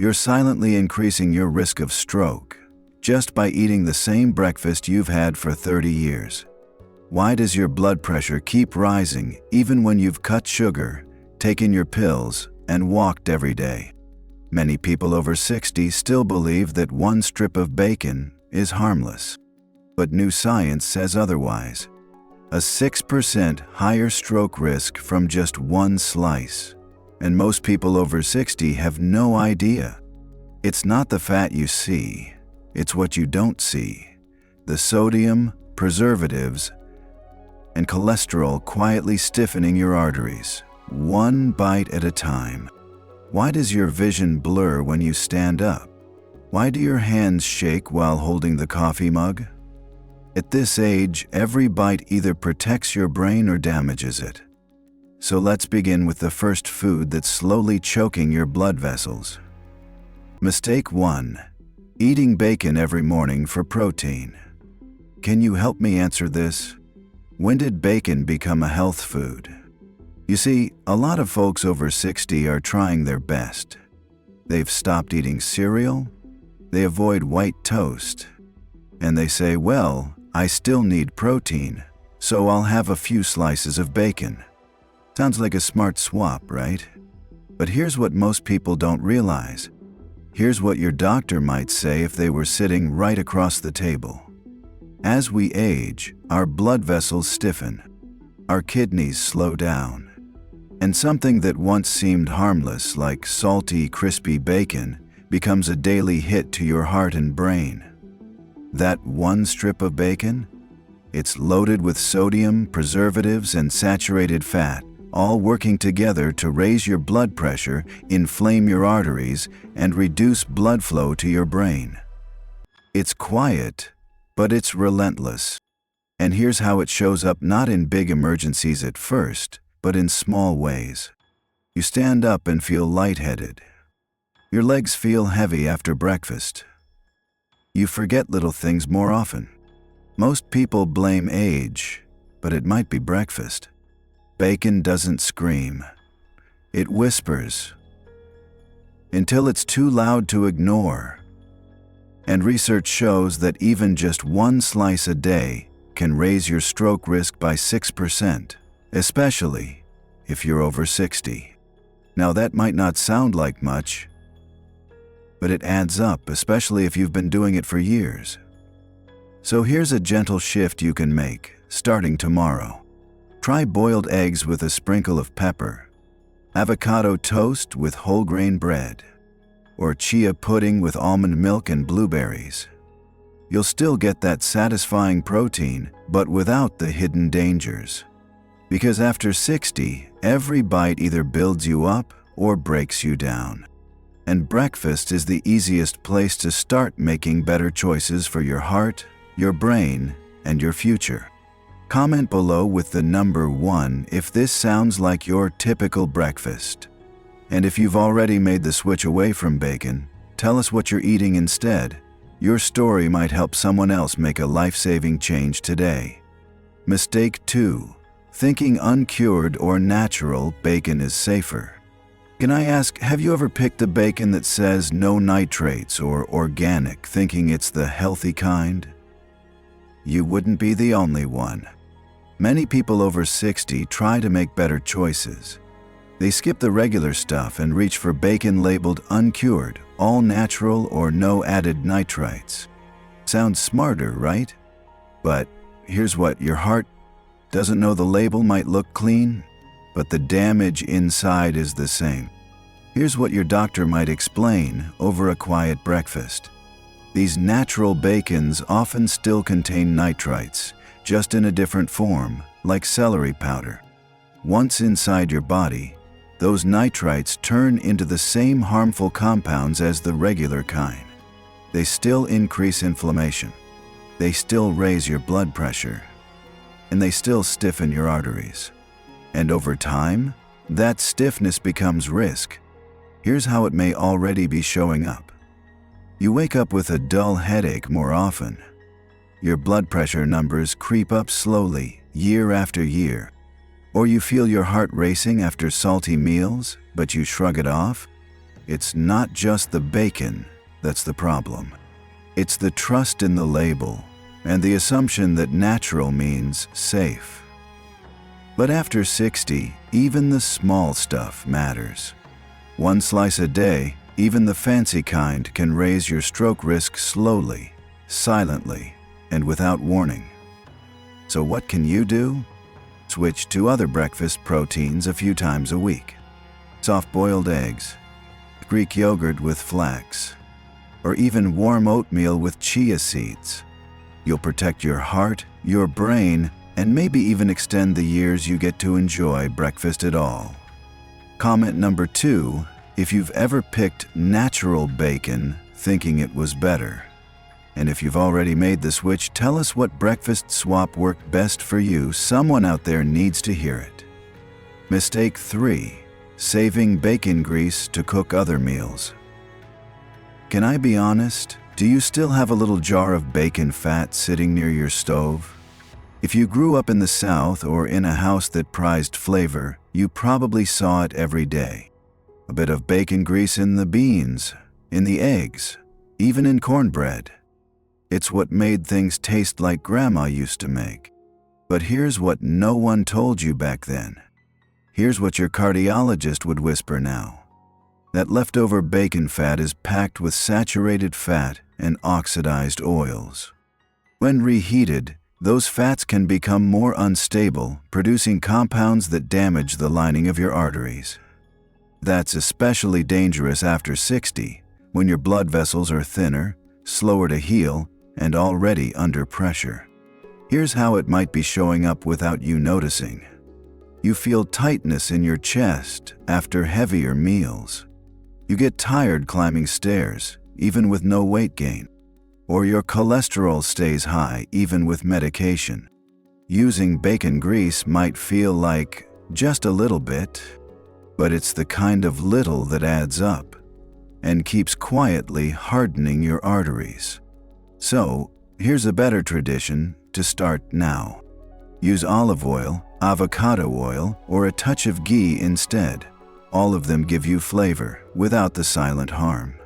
You're silently increasing your risk of stroke just by eating the same breakfast you've had for 30 years. Why does your blood pressure keep rising even when you've cut sugar, taken your pills, and walked every day? Many people over 60 still believe that one strip of bacon is harmless. But new science says otherwise. A 6% higher stroke risk from just one slice. And most people over 60 have no idea. It's not the fat you see, it's what you don't see. The sodium, preservatives, and cholesterol quietly stiffening your arteries, one bite at a time. Why does your vision blur when you stand up? Why do your hands shake while holding the coffee mug? At this age, every bite either protects your brain or damages it. So let's begin with the first food that's slowly choking your blood vessels. Mistake 1. Eating bacon every morning for protein. Can you help me answer this? When did bacon become a health food? You see, a lot of folks over 60 are trying their best. They've stopped eating cereal, they avoid white toast, and they say, well, I still need protein, so I'll have a few slices of bacon. Sounds like a smart swap, right? But here's what most people don't realize. Here's what your doctor might say if they were sitting right across the table. As we age, our blood vessels stiffen, our kidneys slow down, and something that once seemed harmless, like salty, crispy bacon, becomes a daily hit to your heart and brain. That one strip of bacon? It's loaded with sodium, preservatives, and saturated fat, all working together to raise your blood pressure, inflame your arteries, and reduce blood flow to your brain. It's quiet, but it's relentless. And here's how it shows up, not in big emergencies at first, but in small ways. You stand up and feel lightheaded. Your legs feel heavy after breakfast. You forget little things more often. Most people blame age, but it might be breakfast. Bacon doesn't scream. It whispers until it's too loud to ignore. And research shows that even just one slice a day can raise your stroke risk by 6%, especially if you're over 60. Now that might not sound like much, but it adds up, especially if you've been doing it for years. So here's a gentle shift you can make, starting tomorrow. Try boiled eggs with a sprinkle of pepper, avocado toast with whole grain bread, or chia pudding with almond milk and blueberries. You'll still get that satisfying protein, but without the hidden dangers. Because after 60, every bite either builds you up or breaks you down. And breakfast is the easiest place to start making better choices for your heart, your brain, and your future. Comment below with the number 1 if this sounds like your typical breakfast. And if you've already made the switch away from bacon, tell us what you're eating instead. Your story might help someone else make a life-saving change today. Mistake 2. Thinking uncured or natural bacon is safer. Can I ask, have you ever picked the bacon that says no nitrates or organic, thinking it's the healthy kind? You wouldn't be the only one. Many people over 60 try to make better choices. They skip the regular stuff and reach for bacon labeled uncured, all natural, or no added nitrites. Sounds smarter, right? But here's what: your heart doesn't know the label might look clean, but the damage inside is the same. Here's what your doctor might explain over a quiet breakfast. These natural bacons often still contain nitrites, just in a different form, like celery powder. Once inside your body, those nitrites turn into the same harmful compounds as the regular kind. They still increase inflammation. They still raise your blood pressure. And they still stiffen your arteries. And over time, that stiffness becomes risk. Here's how it may already be showing up. You wake up with a dull headache more often. Your blood pressure numbers creep up slowly, year after year. Or you feel your heart racing after salty meals, but you shrug it off. it's not just the bacon that's the problem. It's the trust in the label and the assumption that natural means safe. But after 60, even the small stuff matters. One slice a day, even the fancy kind, can raise your stroke risk slowly, silently, and without warning. So what can you do? Switch to other breakfast proteins a few times a week. Soft-boiled eggs, Greek yogurt with flax, or even warm oatmeal with chia seeds. You'll protect your heart, your brain, and maybe even extend the years you get to enjoy breakfast at all. Comment number 2, if you've ever picked natural bacon thinking it was better. And if you've already made the switch, tell us what breakfast swap worked best for you. Someone out there needs to hear it. Mistake 3, saving bacon grease to cook other meals. Can I be honest? Do you still have a little jar of bacon fat sitting near your stove? If you grew up in the South or in a house that prized flavor, you probably saw it every day. A bit of bacon grease in the beans, in the eggs, even in cornbread. It's what made things taste like Grandma used to make. But here's what no one told you back then. Here's what your cardiologist would whisper now. That leftover bacon fat is packed with saturated fat and oxidized oils. When reheated, those fats can become more unstable, producing compounds that damage the lining of your arteries. That's especially dangerous after 60, when your blood vessels are thinner, slower to heal, and already under pressure. Here's how it might be showing up without you noticing. You feel tightness in your chest after heavier meals. You get tired climbing stairs, even with no weight gain. Or your cholesterol stays high even with medication. Using bacon grease might feel like just a little bit, but it's the kind of little that adds up and keeps quietly hardening your arteries. So, here's a better tradition to start now. Use olive oil, avocado oil, or a touch of ghee instead. All of them give you flavor without the silent harm.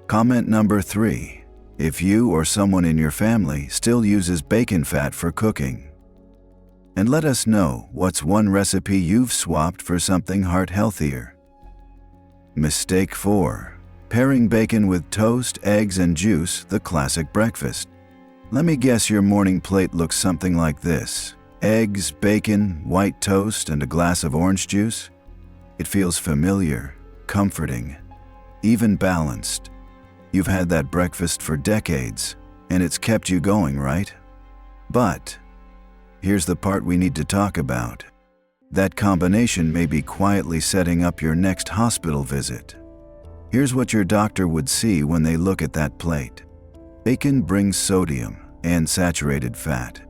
Comment number 3. If you or someone in your family still uses bacon fat for cooking. And let us know what's one recipe you've swapped for something heart healthier. Mistake 4. Pairing bacon with toast, eggs, and juice, the classic breakfast. Let me guess your morning plate looks something like this. Eggs, bacon, white toast, and a glass of orange juice. It feels familiar, comforting, even balanced. You've had that breakfast for decades, and it's kept you going, right? But here's the part we need to talk about. That combination may be quietly setting up your next hospital visit. Here's what your doctor would see when they look at that plate. Bacon brings sodium and saturated fat.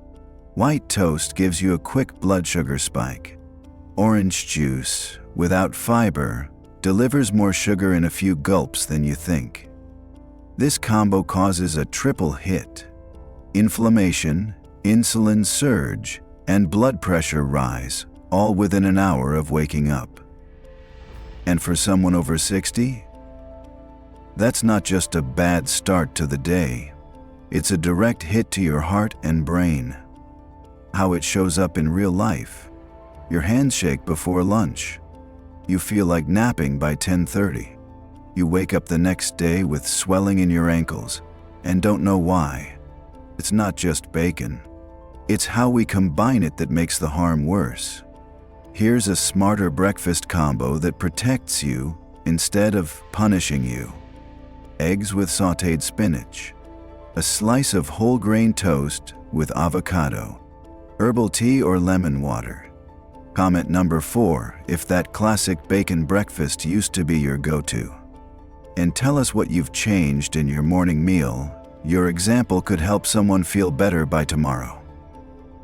White toast gives you a quick blood sugar spike. Orange juice, without fiber, delivers more sugar in a few gulps than you think. This combo causes a triple hit: inflammation, insulin surge, and blood pressure rise, all within an hour of waking up. And for someone over 60, that's not just a bad start to the day. It's a direct hit to your heart and brain. How it shows up in real life. Your hands shake before lunch. You feel like napping by 10:30. You wake up the next day with swelling in your ankles and don't know why. It's not just bacon. It's how we combine it that makes the harm worse. Here's a smarter breakfast combo that protects you instead of punishing you. Eggs with sautéed spinach. A slice of whole grain toast with avocado. Herbal tea or lemon water. Comment number 4 if that classic bacon breakfast used to be your go-to. And tell us what you've changed in your morning meal. Your example could help someone feel better by tomorrow.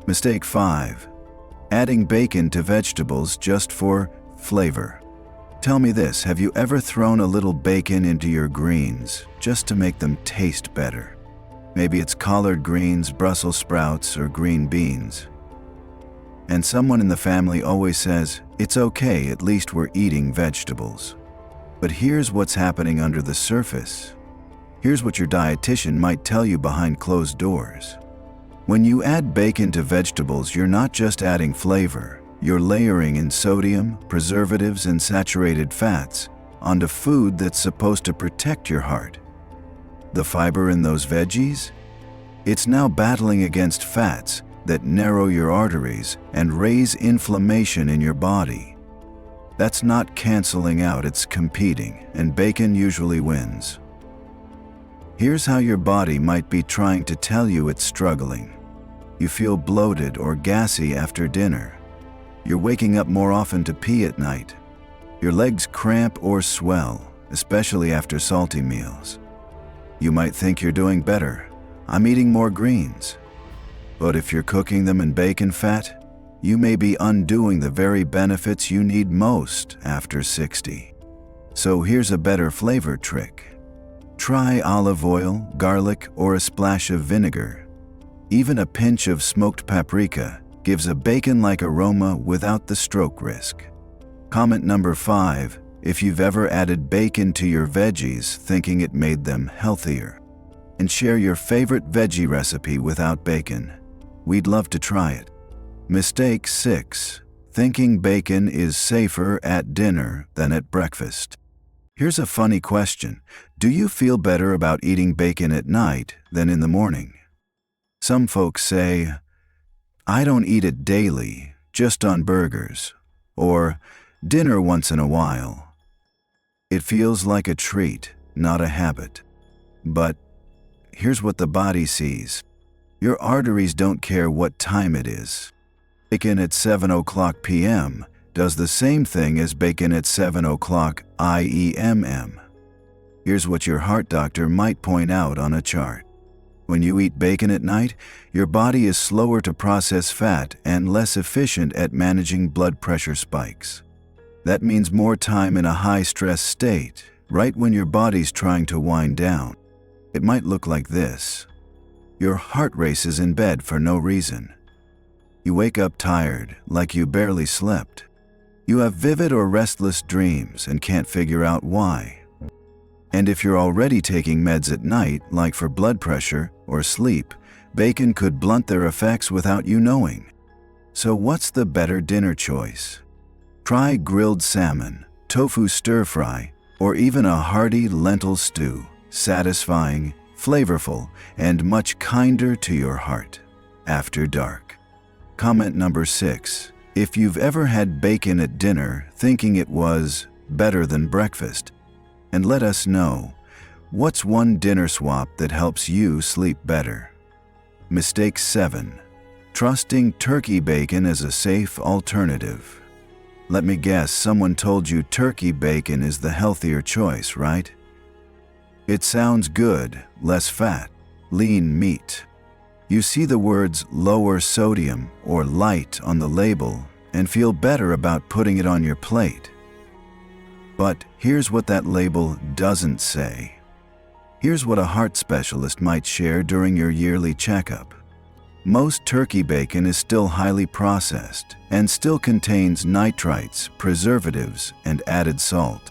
Mistake 5. Adding bacon to vegetables just for flavor. Tell me this, have you ever thrown a little bacon into your greens just to make them taste better? Maybe it's collard greens, Brussels sprouts, or green beans. And someone in the family always says, it's okay, at least we're eating vegetables. But here's what's happening under the surface. Here's what your dietitian might tell you behind closed doors. When you add bacon to vegetables, you're not just adding flavor, you're layering in sodium, preservatives, and saturated fats onto food that's supposed to protect your heart. The fiber in those veggies? It's now battling against fats that narrow your arteries and raise inflammation in your body. That's not canceling out, it's competing, and bacon usually wins. Here's how your body might be trying to tell you it's struggling. You feel bloated or gassy after dinner. You're waking up more often to pee at night. Your legs cramp or swell, especially after salty meals. You might think you're doing better. I'm eating more greens. But if you're cooking them in bacon fat, you may be undoing the very benefits you need most after 60. So here's a better flavor trick. Try olive oil, garlic, or a splash of vinegar. Even a pinch of smoked paprika gives a bacon-like aroma without the stroke risk. Comment number 5, if you've ever added bacon to your veggies thinking it made them healthier. And share your favorite veggie recipe without bacon. We'd love to try it. Mistake 6, thinking bacon is safer at dinner than at breakfast. Here's a funny question. Do you feel better about eating bacon at night than in the morning? Some folks say, I don't eat it daily, just on burgers, or dinner once in a while. It feels like a treat, not a habit. But here's what the body sees. Your arteries don't care what time it is. Bacon at 7 o'clock p.m. does the same thing as bacon at 7 o'clock IEMM. Here's what your heart doctor might point out on a chart. When you eat bacon at night, your body is slower to process fat and less efficient at managing blood pressure spikes. That means more time in a high-stress state, right when your body's trying to wind down. It might look like this. Your heart races in bed for no reason. You wake up tired, like you barely slept. You have vivid or restless dreams and can't figure out why. And if you're already taking meds at night, like for blood pressure or sleep, bacon could blunt their effects without you knowing. So what's the better dinner choice? Try grilled salmon, tofu stir-fry, or even a hearty lentil stew, satisfying, flavorful, and much kinder to your heart. After dark. Comment number 6. If you've ever had bacon at dinner thinking it was better than breakfast, and let us know, what's one dinner swap that helps you sleep better? Mistake 7. Trusting turkey bacon as a safe alternative. Let me guess, someone told you turkey bacon is the healthier choice, right? It sounds good, less fat, lean meat. You see the words lower sodium or light on the label and feel better about putting it on your plate. But here's what that label doesn't say. Here's what a heart specialist might share during your yearly checkup. Most turkey bacon is still highly processed and still contains nitrites, preservatives, and added salt.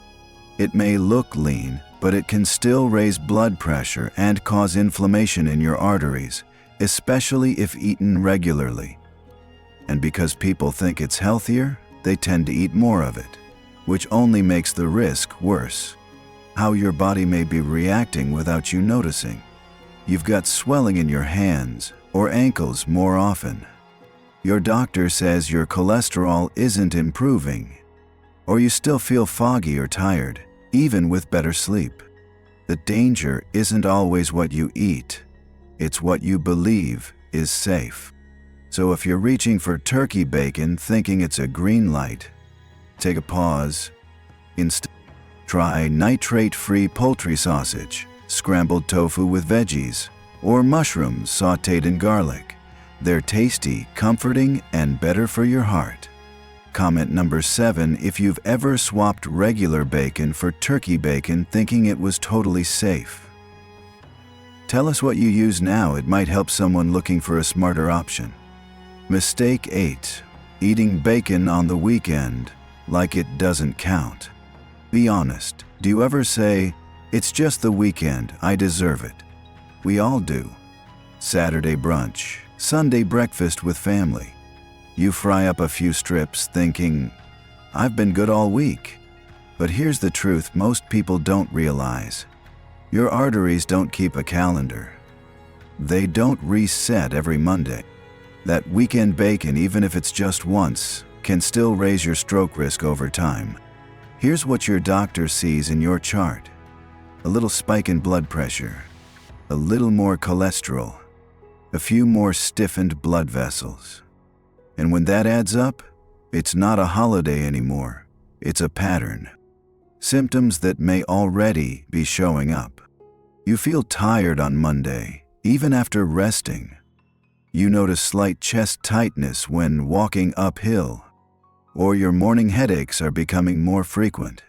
It may look lean, but it can still raise blood pressure and cause inflammation in your arteries, especially if eaten regularly. And because people think it's healthier, they tend to eat more of it, which only makes the risk worse. How your body may be reacting without you noticing. You've got swelling in your hands or ankles more often. Your doctor says your cholesterol isn't improving, or you still feel foggy or tired, even with better sleep. The danger isn't always what you eat, it's what you believe is safe. So if you're reaching for turkey bacon thinking it's a green light, take a pause. Instead, try nitrate-free poultry sausage, scrambled tofu with veggies, or mushrooms sautéed in garlic. They're tasty, comforting, and better for your heart. Comment number 7, if you've ever swapped regular bacon for turkey bacon thinking it was totally safe. Tell us what you use now, it might help someone looking for a smarter option. Mistake 8, eating bacon on the weekend like it doesn't count. Be honest. Do you ever say, "It's just the weekend, I deserve it"? We all do. Saturday brunch, Sunday breakfast with family. You fry up a few strips thinking, "I've been good all week." But here's the truth most people don't realize. Your arteries don't keep a calendar. They don't reset every Monday. That weekend bacon, even if it's just once, can still raise your stroke risk over time. Here's what your doctor sees in your chart. A little spike in blood pressure, a little more cholesterol, a few more stiffened blood vessels. And when that adds up, it's not a holiday anymore. It's a pattern. Symptoms that may already be showing up. You feel tired on Monday, even after resting. You notice slight chest tightness when walking uphill, or your morning headaches are becoming more frequent.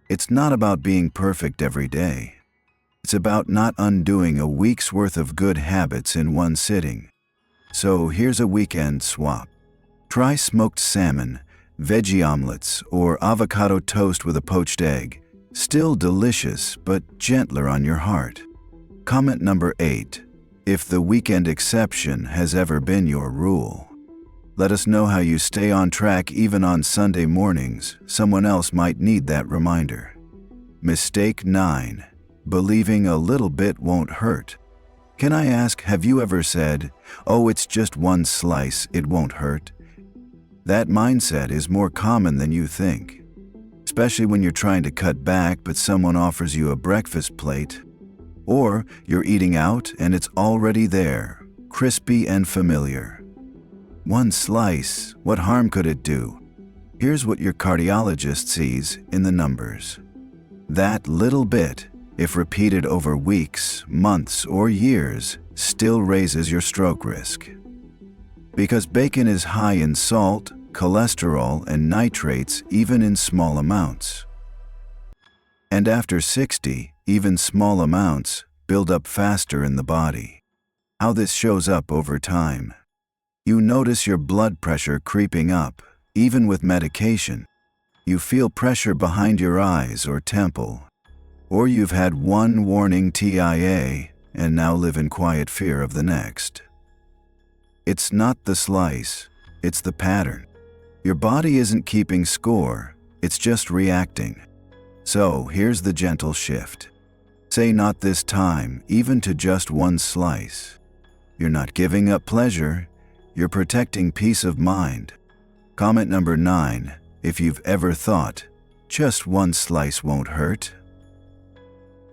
It's not about being perfect every day. It's about not undoing a week's worth of good habits in one sitting. So here's a weekend swap. Try smoked salmon, veggie omelets, or avocado toast with a poached egg. Still delicious, but gentler on your heart. Comment number 8. If the weekend exception has ever been your rule. Let us know how you stay on track even on Sunday mornings. Someone else might need that reminder. Mistake 9. Believing a little bit won't hurt. Can I ask, have you ever said, "Oh, it's just one slice, it won't hurt"? That mindset is more common than you think, especially when you're trying to cut back but someone offers you a breakfast plate. Or you're eating out and it's already there, crispy and familiar. One slice, what harm could it do? Here's what your cardiologist sees in the numbers. That little bit, if repeated over weeks, months, or years, still raises your stroke risk. Because bacon is high in salt, cholesterol, and nitrates even in small amounts. And after 60, even small amounts build up faster in the body. How this shows up over time. You notice your blood pressure creeping up, even with medication. You feel pressure behind your eyes or temple. Or you've had one warning TIA and now live in quiet fear of the next. It's not the slice, it's the pattern. Your body isn't keeping score, it's just reacting. So here's the gentle shift. Say not this time, even to just one slice. You're not giving up pleasure, you're protecting peace of mind. Comment number 9. If you've ever thought, just one slice won't hurt.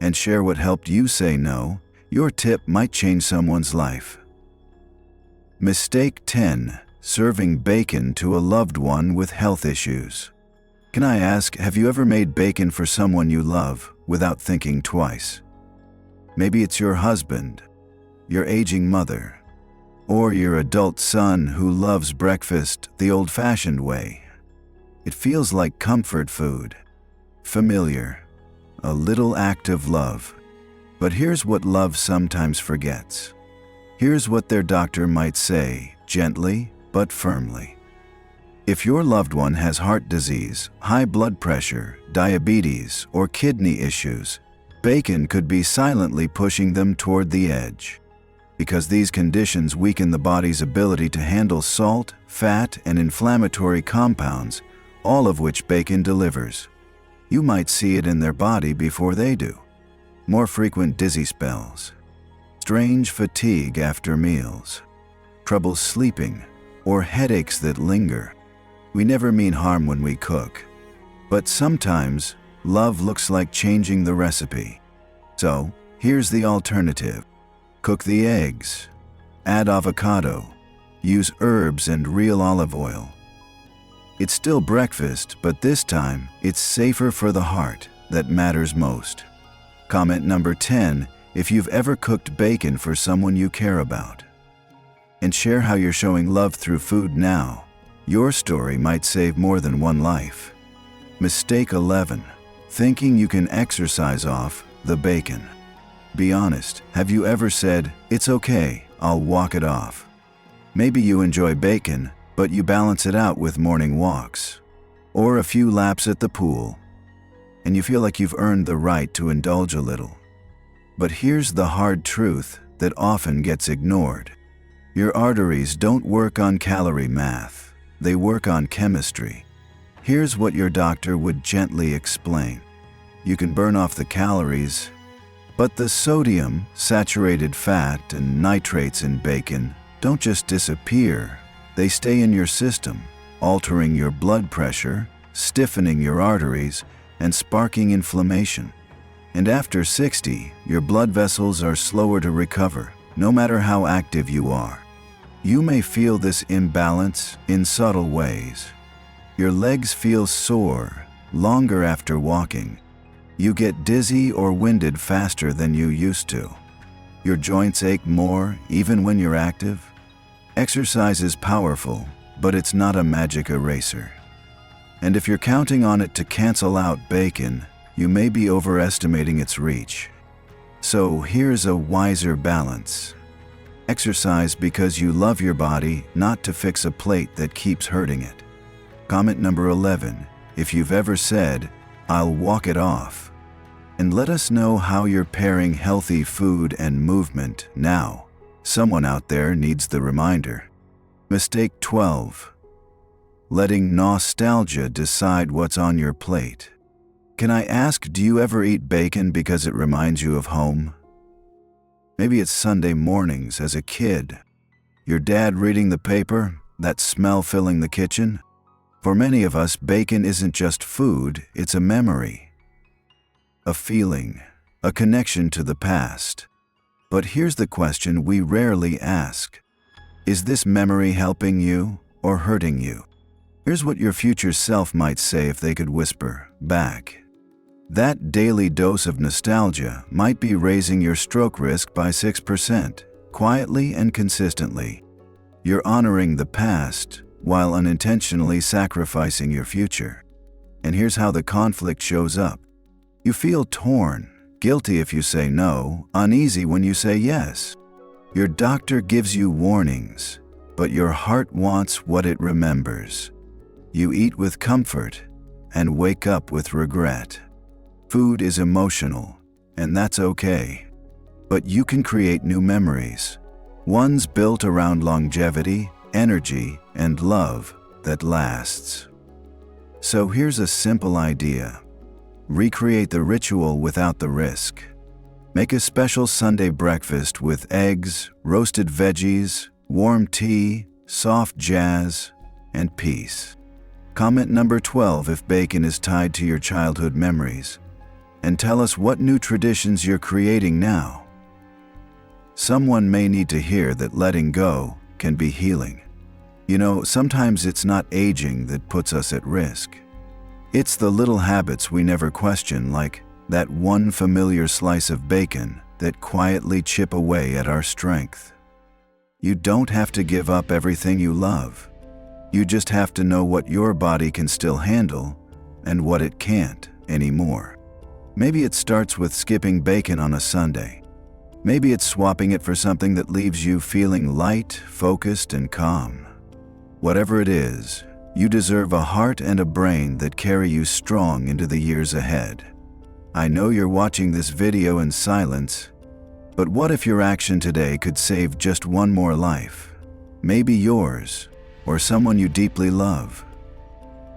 And share what helped you say no. Your tip might change someone's life. Mistake 10. Serving bacon to a loved one with health issues. Can I ask, have you ever made bacon for someone you love without thinking twice? Maybe it's your husband, your aging mother, or your adult son who loves breakfast the old-fashioned way. It feels like comfort food, familiar, a little act of love. But here's what love sometimes forgets. Here's what their doctor might say, gently but firmly. If your loved one has heart disease, high blood pressure, diabetes, or kidney issues, bacon could be silently pushing them toward the edge. Because these conditions weaken the body's ability to handle salt, fat, and inflammatory compounds, all of which bacon delivers. You might see it in their body before they do. More frequent dizzy spells, strange fatigue after meals, trouble sleeping, or headaches that linger. We never mean harm when we cook, but sometimes love looks like changing the recipe. So, here's the alternative. Cook the eggs, add avocado, use herbs and real olive oil. It's still breakfast, but this time it's safer for the heart that matters most. Comment number 10, if you've ever cooked bacon for someone you care about. And share how you're showing love through food now. Your story might save more than one life. Mistake 11. Thinking you can exercise off the bacon. Be honest, have you ever said, "It's okay, I'll walk it off"? Maybe you enjoy bacon, but you balance it out with morning walks. Or a few laps at the pool. and you feel like you've earned the right to indulge a little. But here's the hard truth that often gets ignored. Your arteries don't work on calorie math, they work on chemistry. Here's what your doctor would gently explain. You can burn off the calories, but the sodium, saturated fat, and nitrates in bacon don't just disappear. They stay in your system, altering your blood pressure, stiffening your arteries, and sparking inflammation. And after 60, your blood vessels are slower to recover, no matter how active you are. You may feel this imbalance in subtle ways. Your legs feel sore longer after walking. You get dizzy or winded faster than you used to. Your joints ache more even when you're active. Exercise is powerful, but it's not a magic eraser. And if you're counting on it to cancel out bacon, you may be overestimating its reach. So here's a wiser balance. Exercise because you love your body, not to fix a plate that keeps hurting it. Comment number 11, if you've ever said, "I'll walk it off." And let us know how you're pairing healthy food and movement now. Someone out there needs the reminder. Mistake 12. Letting nostalgia decide what's on your plate. Can I ask, do you ever eat bacon because it reminds you of home? Maybe it's Sunday mornings as a kid. Your dad reading the paper, that smell filling the kitchen. For many of us, bacon isn't just food, it's a memory, a feeling, a connection to the past. But here's the question we rarely ask. Is this memory helping you or hurting you? Here's what your future self might say if they could whisper back. That daily dose of nostalgia might be raising your stroke risk by 6%, quietly and consistently. You're honoring the past while unintentionally sacrificing your future. And here's how the conflict shows up. You feel torn, guilty if you say no, uneasy when you say yes. Your doctor gives you warnings, but your heart wants what it remembers. You eat with comfort and wake up with regret. Food is emotional, and that's okay. But you can create new memories, ones built around longevity, energy, and love that lasts. So here's a simple idea. Recreate the ritual without the risk. Make a special Sunday breakfast with eggs, roasted veggies, warm tea, soft jazz, and peace. Comment number 12 if bacon is tied to your childhood memories. And tell us what new traditions you're creating now. Someone may need to hear that letting go can be healing. You know, sometimes it's not aging that puts us at risk. It's the little habits we never question, like that one familiar slice of bacon that quietly chip away at our strength. You don't have to give up everything you love. You just have to know what your body can still handle and what it can't anymore. Maybe it starts with skipping bacon on a Sunday. Maybe it's swapping it for something that leaves you feeling light, focused, and calm. Whatever it is, you deserve a heart and a brain that carry you strong into the years ahead. I know you're watching this video in silence, but what if your action today could save just one more life? Maybe yours, or someone you deeply love.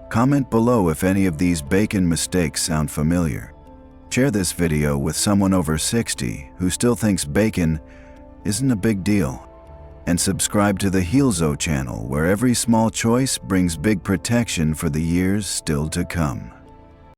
Comment below if any of these bacon mistakes sound familiar. Share this video with someone over 60 who still thinks bacon isn't a big deal. And subscribe to the HEALZO channel, where every small choice brings big protection for the years still to come.